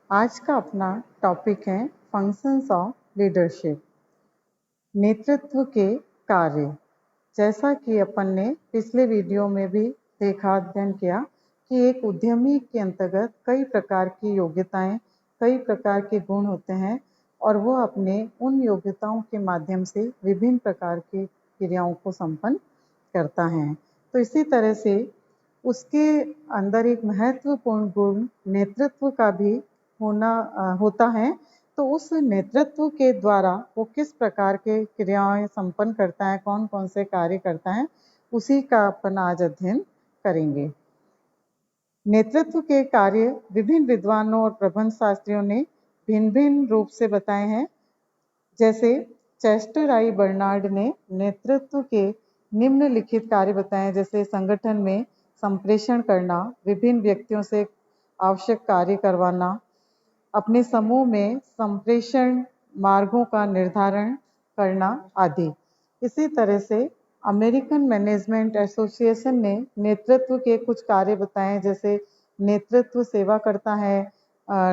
आज का अपना टॉपिक है फंक्शंस ऑफ लीडरशिप, नेतृत्व के कार्य। जैसा कि अपन ने पिछले वीडियो में भी देखा, अध्ययन किया कि एक उद्यमी के अंतर्गत कई प्रकार की योग्यताएं, कई प्रकार के गुण होते हैं और वो अपने उन योग्यताओं के माध्यम से विभिन्न प्रकार की क्रियाओं को संपन्न करता है। तो इसी तरह से उसके अंदर एक महत्वपूर्ण गुण नेतृत्व का भी होता है। तो उस नेतृत्व के द्वारा वो किस प्रकार के क्रियाएं संपन्न करता है, कौन कौन से कार्य करता है, उसी का अपन आज अध्ययन करेंगे। नेतृत्व के कार्य विभिन्न विद्वानों और प्रबंध शास्त्रियों ने भिन्न भिन्न रूप से बताए हैं। जैसे चेस्टर आई बर्नार्ड ने नेतृत्व के निम्नलिखित कार्य बताए, जैसे संगठन में संप्रेषण करना, विभिन्न व्यक्तियों से आवश्यक कार्य करवाना, अपने समूह में संप्रेषण मार्गों का निर्धारण करना आदि। इसी तरह से अमेरिकन मैनेजमेंट एसोसिएशन ने नेतृत्व के कुछ कार्य बताए, जैसे नेतृत्व सेवा करता है,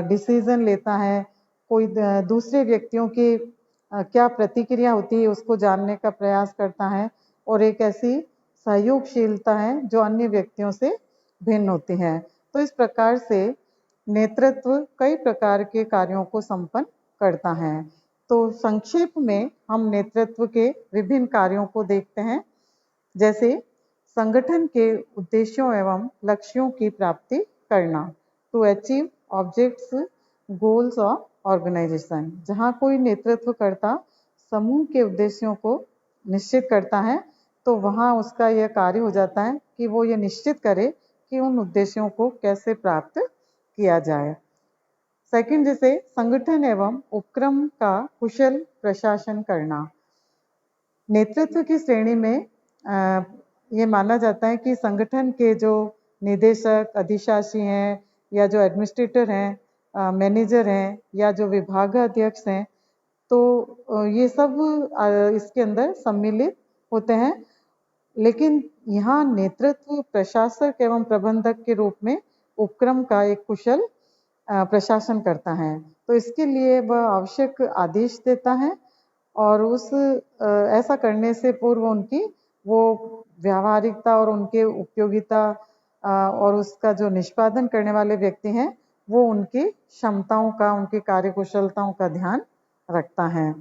डिसीजन लेता है, कोई दूसरे व्यक्तियों की क्या प्रतिक्रिया होती है उसको जानने का प्रयास करता है, और एक ऐसी सहयोगशीलता है जो अन्य व्यक्तियों से भिन्न होती है। तो इस प्रकार से नेतृत्व कई प्रकार के कार्यों को संपन्न करता है। तो संक्षेप में हम नेतृत्व के विभिन्न कार्यों को देखते हैं। जैसे संगठन के उद्देश्यों एवं लक्ष्यों की प्राप्ति करना, to achieve objects goals of organisation. जहाँ कोई नेतृत्वकर्ता समूह के उद्देश्यों को निश्चित करता है तो वहाँ उसका यह कार्य हो जाता है कि वो ये निश्चित करे कि उन उद्देश्यों को कैसे प्राप्त किया जाए। सेकंड, जैसे संगठन एवं उपक्रम का कुशल प्रशासन करना। नेतृत्व की श्रेणी में ये माना जाता है कि संगठन के जो निदेशक, अधिशासी हैं या जो एडमिनिस्ट्रेटर हैं, मैनेजर हैं या जो विभागाध्यक्ष हैं, तो ये सब इसके अंदर सम्मिलित होते हैं। लेकिन यहाँ नेतृत्व प्रशासक एवं प्रबंधक के रूप में उपक्रम का एक कुशल प्रशासन करता है। तो इसके लिए वह आवश्यक आदेश देता है और ऐसा करने से पूर्व उनकी वो व्यावहारिकता और उनके उपयोगिता और उसका जो निष्पादन करने वाले व्यक्ति हैं वो उनकी क्षमताओं का, उनकी कार्यकुशलताओं का ध्यान रखता है।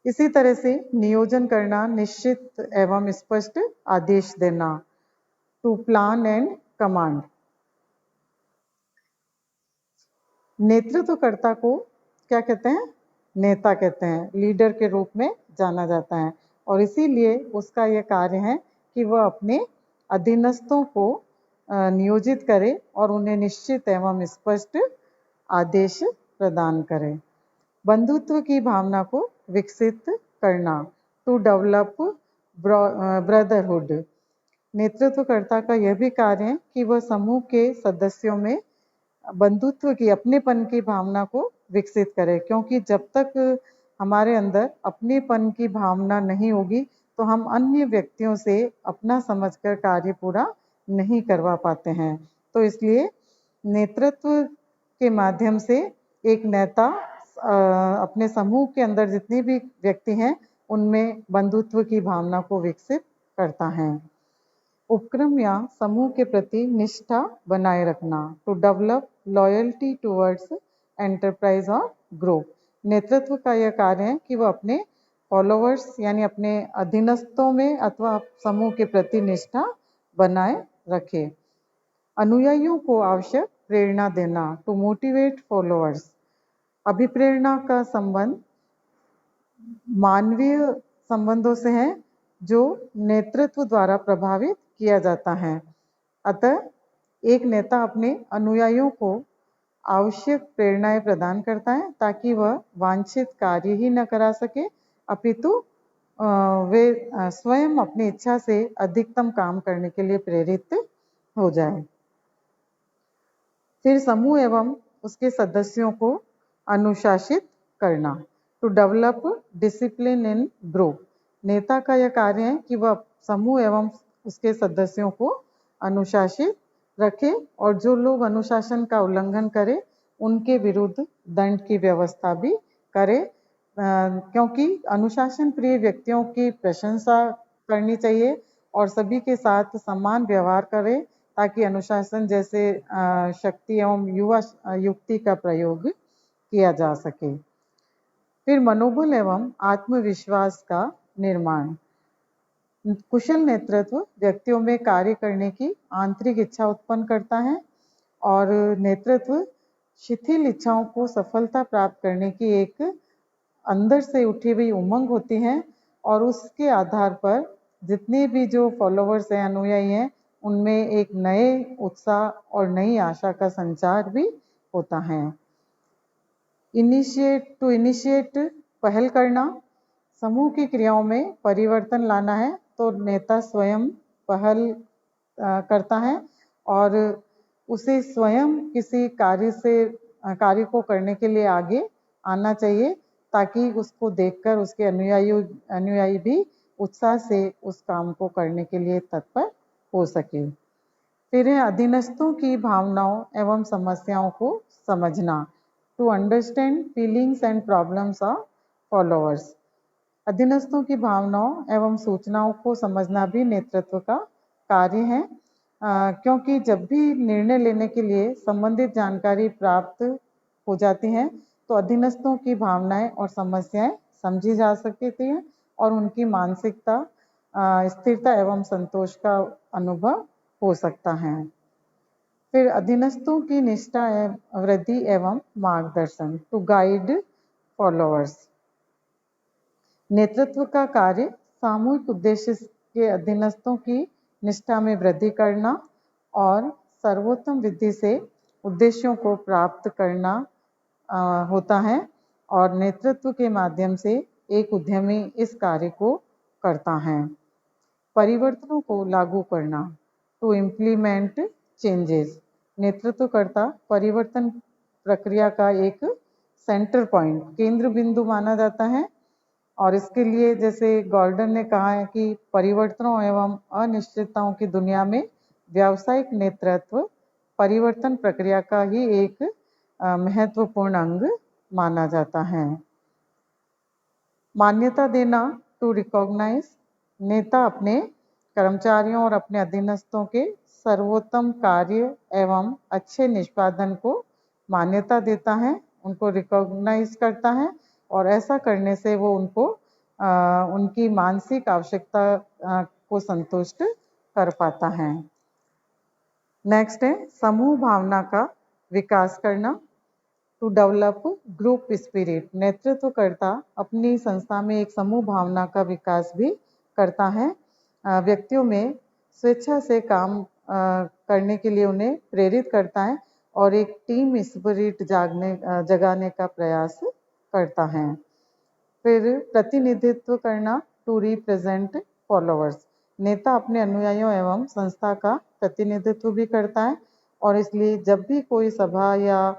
इसी तरह से नियोजन करना, निश्चित एवं स्पष्ट आदेश देना, टू प्लान एंड कमांड। नेतृत्वकर्ता को क्या कहते हैं? नेता कहते हैं, लीडर के रूप में जाना जाता है, और इसीलिए उसका यह कार्य है कि वह अपने अधीनस्थों को नियोजित करे और उन्हें निश्चित एवं स्पष्ट आदेश प्रदान करे। बंधुत्व की भावना को विकसित करना, टू डेवलप ब्रदरहुड। नेतृत्वकर्ता का यह भी कार्य है कि वह समूह के सदस्यों में बंधुत्व की, अपनेपन की भावना को विकसित करे, क्योंकि जब तक हमारे अंदर अपनेपन की भावना नहीं होगी तो हम अन्य व्यक्तियों से अपना समझकर कार्य पूरा नहीं करवा पाते हैं। तो इसलिए नेतृत्व के माध्यम से एक नेता अपने समूह के अंदर जितने भी व्यक्ति हैं उनमें बंधुत्व की भावना को विकसित करता है। उपक्रम या समूह के प्रति निष्ठा बनाए रखना, to develop loyalty towards enterprise और ग्रुप। नेतृत्व का यह कार्य है कि वह अपने फॉलोअर्स यानी अपने अधीनस्थों में अथवा समूह के प्रति निष्ठा बनाए रखे। अनुयायियों को आवश्यक प्रेरणा देना, टू मोटिवेट फॉलोअर्स। अभिप्रेरणा का संबंध मानवीय संबंधों से है जो नेतृत्व द्वारा प्रभावित किया जाता है। अतः एक नेता अपने अनुयायियों को आवश्यक प्रेरणाएं प्रदान करता है ताकि वह वांछित कार्य ही न करा सके, अपितु वे स्वयं अपनी इच्छा से अधिकतम काम करने के लिए प्रेरित हो जाए। फिर समूह एवं उसके सदस्यों को अनुशासित करना, to develop discipline in group. नेता का यह कार्य है कि वह समूह एवं उसके सदस्यों को अनुशासित रखे और जो लोग अनुशासन का उल्लंघन करें उनके विरुद्ध दंड की व्यवस्था भी करे, क्योंकि अनुशासन प्रिय व्यक्तियों की प्रशंसा करनी चाहिए और सभी के साथ समान व्यवहार करे, ताकि अनुशासन जैसे शक्ति एवं युवा युक्ति का प्रयोग किया जा सके। फिर मनोबल एवं आत्मविश्वास का निर्माण। कुशल नेतृत्व व्यक्तियों में कार्य करने की आंतरिक इच्छा उत्पन्न करता है और नेतृत्व शिथिल इच्छाओं को सफलता प्राप्त करने की एक अंदर से उठी हुई उमंग होती है और उसके आधार पर जितने भी जो फॉलोवर्स हैं, अनुयायी हैं, उनमें एक नए उत्साह और नई आशा का संचार भी होता है। इनिशिएट पहल करना। समूह की क्रियाओं में परिवर्तन लाना है तो नेता स्वयं पहल करता है और उसे स्वयं किसी कार्य को करने के लिए आगे आना चाहिए, ताकि उसको देखकर उसके अनुयायी भी उत्साह से उस काम को करने के लिए तत्पर हो सके। फिर है अधीनस्थों की भावनाओं एवं समस्याओं को समझना। To understand feelings and problems of followers. अधीनस्थों की भावनाओं एवं सूचनाओं को समझना भी नेतृत्व का कार्य है, क्योंकि जब भी निर्णय लेने के लिए संबंधित जानकारी प्राप्त हो जाती है तो अधीनस्थों की भावनाएं और समस्याएं समझी जा सकती हैं और उनकी मानसिकता स्थिरता एवं संतोष का अनुभव हो सकता है। फिर अधीनस्थों की निष्ठा वृद्धि एवं मार्गदर्शन। To guide followers. नेतृत्व का कार्य सामूहिक उद्देश्य के अधीनस्थों की निष्ठा में वृद्धि करना और सर्वोत्तम विधि से उद्देश्यों को प्राप्त करना होता है और नेतृत्व के माध्यम से एक उद्यमी इस कार्य को करता है। परिवर्तनों को लागू करना। To implement changes. नेतृत्वकर्ता परिवर्तन प्रक्रिया का एक सेंटर पॉइंट, केंद्र बिंदु माना जाता है और इसके लिए जैसे गॉर्डन ने कहा है कि परिवर्तनों एवं अनिश्चितताओं की दुनिया में व्यावसायिक नेतृत्व परिवर्तन प्रक्रिया का ही एक महत्वपूर्ण अंग माना जाता है। मान्यता देना। To recognise. नेता अपने कर्मचारियों और अपने अधीनस्थों के सर्वोत्तम कार्य एवं अच्छे निष्पादन को मान्यता देता है, उनको रिकॉग्नाइज करता है और ऐसा करने से वो उनको उनकी मानसिक आवश्यकता को संतुष्ट कर पाता है। नेक्स्ट है समूह भावना का विकास करना। To develop group spirit. नेतृत्वकर्ता अपनी संस्था में एक समूह भावना का विकास भी करता है, व्यक्तियों में स्वेच्छा से काम करने के लिए उन्हें प्रेरित करता है और एक टीम स्पिरिट जगाने का प्रयास करता है। फिर प्रतिनिधित्व करना। To represent followers. नेता अपने अनुयायियों एवं संस्था का प्रतिनिधित्व भी करता है और इसलिए जब भी कोई सभा या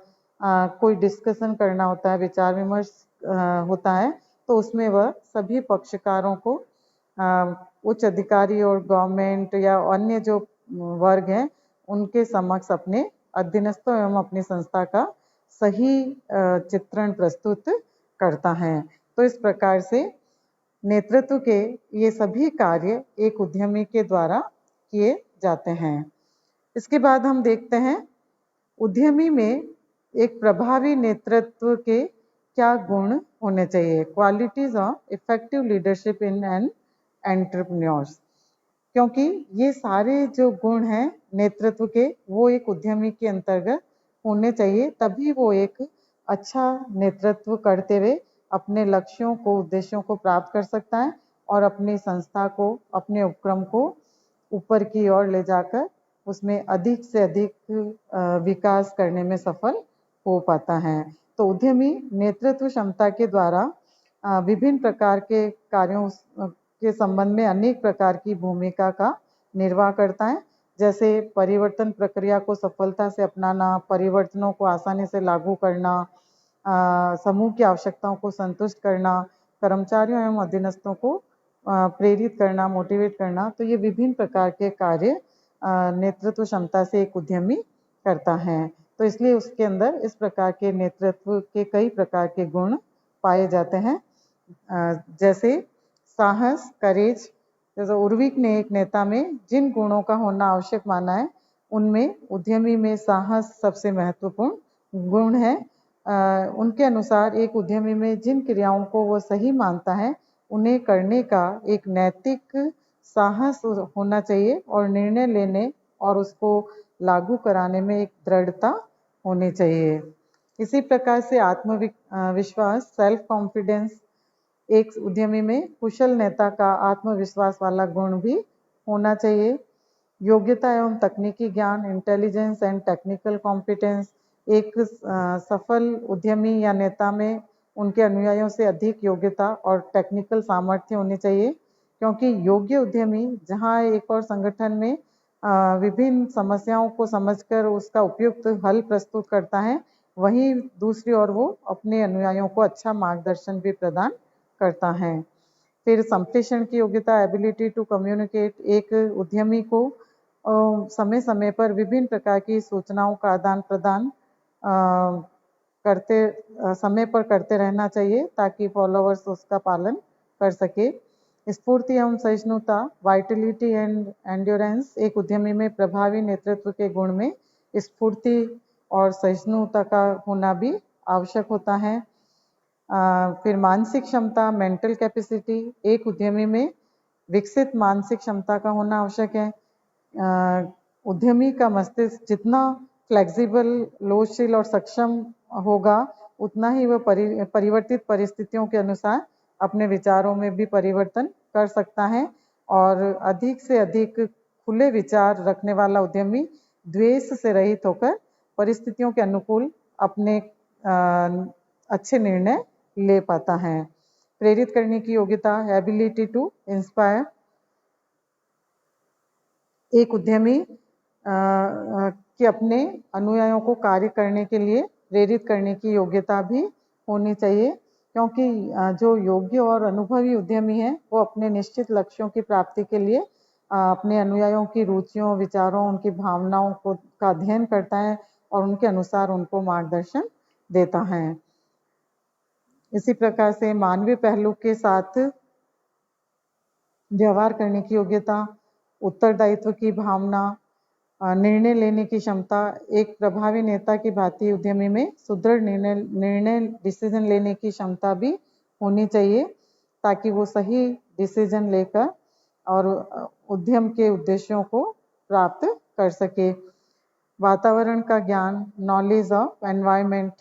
कोई डिस्कशन करना होता है, विचार विमर्श होता है, तो उसमें वह सभी पक्षकारों को उच्च अधिकारी और गवर्नमेंट या अन्य जो वर्ग हैं उनके समक्ष अपने अधीनस्थों एवं अपनी संस्था का सही चित्रण प्रस्तुत करता है। तो इस प्रकार से नेतृत्व के ये सभी कार्य एक उद्यमी के द्वारा किए जाते हैं। इसके बाद हम देखते हैं उद्यमी में एक प्रभावी नेतृत्व के क्या गुण होने चाहिए। Qualities of effective leadership in an entrepreneurs. क्योंकि ये सारे जो गुण हैं नेतृत्व के वो एक उद्यमी के अंतर्गत होने चाहिए, तभी वो एक अच्छा नेतृत्व करते हुए अपने लक्ष्यों को उद्देश्यों को प्राप्त कर सकता है और अपनी संस्था को अपने उपक्रम को ऊपर की ओर ले जाकर उसमें अधिक से अधिक विकास करने में सफल हो पाता है। तो उद्यमी नेतृत्व क्षमता के द्वारा विभिन्न प्रकार के कार्यों के संबंध में अनेक प्रकार की भूमिका का निर्वाह करता है, जैसे परिवर्तन प्रक्रिया को सफलता से अपनाना, परिवर्तनों को आसानी से लागू करना, समूह की आवश्यकताओं को संतुष्ट करना, कर्मचारियों एवं अधीनस्थों को प्रेरित करना, मोटिवेट करना। तो ये विभिन्न प्रकार के कार्य नेतृत्व क्षमता से एक उद्यमी करता है। तो इसलिए उसके अंदर इस प्रकार के नेतृत्व के कई प्रकार के गुण पाए जाते हैं, जैसे साहस, करेज। जैसे उर्विक ने एक नेता में जिन गुणों का होना आवश्यक माना है, उनमें उद्यमी में साहस सबसे महत्वपूर्ण गुण है। उनके अनुसार एक उद्यमी में जिन क्रियाओं को वो सही मानता है, उन्हें करने का एक नैतिक साहस होना चाहिए और निर्णय लेने और उसको लागू कराने में एक दृढ़ता होनी चाहिए। इसी प्रकार से आत्मविश्वास, सेल्फ कॉन्फिडेंस, एक उद्यमी में कुशल नेता का आत्मविश्वास वाला गुण भी होना चाहिए। योग्यता एवं तकनीकी ज्ञान, इंटेलिजेंस एंड टेक्निकल कॉम्पिटेंस, एक सफल उद्यमी या नेता में उनके अनुयायियों से अधिक योग्यता और टेक्निकल सामर्थ्य होनी चाहिए, क्योंकि योग्य उद्यमी जहां एक और संगठन में विभिन्न समस्याओं को समझकर उसका उपयुक्त हल प्रस्तुत करता है, वहीं दूसरी ओर वो अपने अनुयायियों को अच्छा मार्गदर्शन भी प्रदान करता है। फिर संप्रेषण की योग्यता, एबिलिटी टू कम्युनिकेट, एक उद्यमी को समय समय पर विभिन्न प्रकार की सूचनाओं का आदान प्रदान समय पर करते रहना चाहिए, ताकि फॉलोअर्स उसका पालन कर सके। स्फूर्ति एवं सहिष्णुता, वाइटलिटी एंड एंड्योरेंस, एक उद्यमी में प्रभावी नेतृत्व के गुण में स्फूर्ति और सहिष्णुता का होना भी आवश्यक होता है। फिर मानसिक क्षमता, मेंटल कैपेसिटी, एक उद्यमी में विकसित मानसिक क्षमता का होना आवश्यक है। उद्यमी का मस्तिष्क जितना फ्लेक्सिबल, लोचशील और सक्षम होगा, उतना ही वह परिवर्तित परिस्थितियों के अनुसार अपने विचारों में भी परिवर्तन कर सकता है। और अधिक से अधिक खुले विचार रखने वाला उद्यमी द्वेष से रहित होकर परिस्थितियों के अनुकूल अपने अच्छे निर्णय ले पाता है। प्रेरित करने की योग्यता, एबिलिटी टू इंस्पायर, एक उद्यमी कि अपने अनुयायियों को कार्य करने के लिए प्रेरित करने की योग्यता भी होनी चाहिए, क्योंकि जो योग्य और अनुभवी उद्यमी है, वो अपने निश्चित लक्ष्यों की प्राप्ति के लिए अपने अनुयायियों की रुचियों, विचारों, उनकी भावनाओं का अध्ययन करता है और उनके अनुसार उनको मार्गदर्शन देता है। इसी प्रकार से मानवीय पहलू के साथ व्यवहार करने की योग्यता, उत्तरदायित्व की भावना, निर्णय लेने की क्षमता, एक प्रभावी नेता की भांति उद्यमी में सुदृढ़ निर्णय डिसीजन लेने की क्षमता भी होनी चाहिए, ताकि वो सही डिसीजन लेकर और उद्यम के उद्देश्यों को प्राप्त कर सके। वातावरण का ज्ञान, नॉलेज ऑफ एनवायरनमेंट,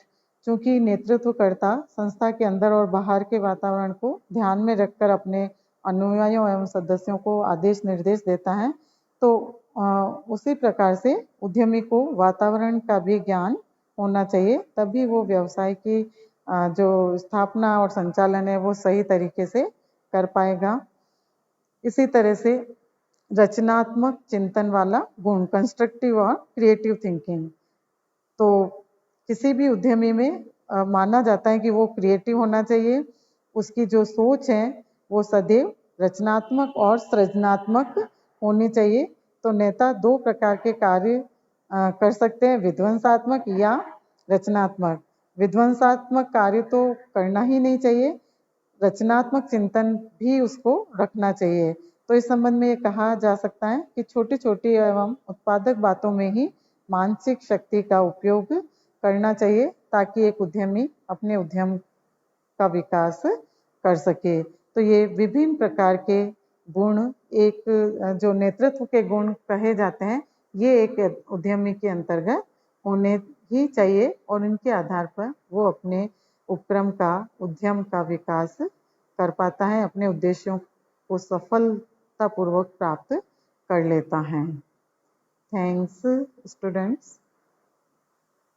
चूंकि नेतृत्वकर्ता संस्था के अंदर और बाहर के वातावरण को ध्यान में रखकर अपने अनुयायियों एवं सदस्यों को आदेश निर्देश देता है, तो उसी प्रकार से उद्यमी को वातावरण का भी ज्ञान होना चाहिए, तभी वो व्यवसाय की जो स्थापना और संचालन है वो सही तरीके से कर पाएगा। इसी तरह से रचनात्मक चिंतन वाला गुण, कंस्ट्रक्टिव और क्रिएटिव थिंकिंग, तो किसी भी उद्यमी में माना जाता है कि वो क्रिएटिव होना चाहिए, उसकी जो सोच है वो सदैव रचनात्मक और सृजनात्मक होनी चाहिए। तो नेता दो प्रकार के कार्य कर सकते हैं, विध्वंसात्मक या रचनात्मक। विध्वंसात्मक कार्य तो करना ही नहीं चाहिए, रचनात्मक चिंतन भी उसको रखना चाहिए। तो इस संबंध में ये कहा जा सकता है कि छोटी छोटी एवं उत्पादक बातों में ही मानसिक शक्ति का उपयोग करना चाहिए, ताकि एक उद्यमी अपने उद्यम का विकास कर सके। तो ये विभिन्न प्रकार के गुण, एक जो नेतृत्व के गुण कहे जाते हैं, ये एक उद्यमी के अंतर्गत होने ही चाहिए और इनके आधार पर वो अपने उपक्रम का, उद्यम का विकास कर पाता है, अपने उद्देश्यों को सफलतापूर्वक प्राप्त कर लेता है। Thanks students.